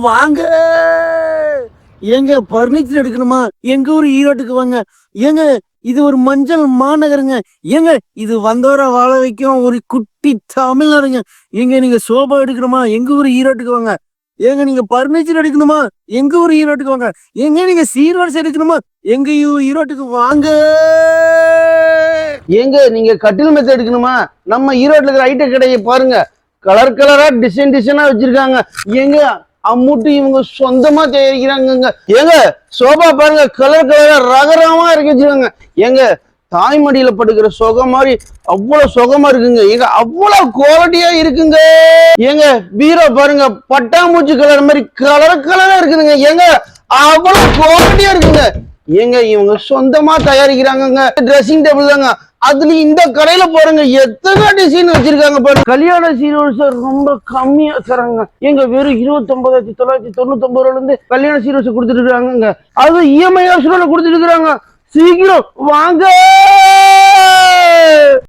வாங்க. எங்க பர்னிச்சர் எடுக்கணுமா? எங்க ஊர் ஈரோட்டுக்கு வாங்க. ஏங்க இது ஒரு மஞ்சள் மாநகருங்க. ஏங்க இது வந்தோர வாழ வைக்கும் ஒரு குட்டி தமிழ்நாடுங்க. ஏங்க நீங்க சோபா எடுக்கணுமா? எங்க ஊர் ஈரோட்டுக்கு வாங்க. ஏங்க நீங்க பர்னிச்சர் எடுக்கணுமா? எங்க ஊர் ஈரோட்டுக்கு வாங்க. ஏங்க நீங்க சீர்வரிசை எடுக்கணுமா? எங்க ஈரோட்டுக்கு வாங்க. ஏங்க நீங்க கட்டில் மெத்த எடுக்கணுமா? நம்ம ஈரோட்ல இருக்கிற ஐட்ட கடையை பாருங்க. கலர் கலரா டிசைனா வச்சிருக்காங்க. ஏங்க அம்முட்டு இவங்க சொந்தமா தயாரிக்கிறாங்க. ஏங்க சோபா பாருங்க, கலர் கலரா ரகரமா இறக்கி வச்சிருக்காங்க. ஏங்க தாய்மடியில படுக்கிற சொகம் மாதிரி அவ்வளவு சொகமா இருக்குங்க. ஏங்க அவ்வளவு குவாலிட்டியா இருக்குங்க. ஏங்க பீரோ பாருங்க, பட்டாம்பூச்சி கலர் மாதிரி கலரா இருக்குதுங்க. ஏங்க அவ்வளவு குவாலிட்டியா இருக்குங்க. ஏங்க இவங்க சொந்தமா தயாரிக்கிறாங்க. ட்ரெஸ்ஸிங் டேபிள் தாங்க. அதுல இந்த கடையில பாருங்க எத்தனை டிசைன் வச்சிருக்காங்க பாருங்க. கல்யாண சீர்வரிசை ரொம்ப கம்மியா தராங்க. எங்க வெறும் 29,999 இருந்து கல்யாண சீர்வரிசை கொடுத்துட்டு இருக்காங்க. அது இஎம்ஐ ஆப்ஷனோட கொடுத்துட்டு இருக்காங்க. சீக்கிரம் வாங்க.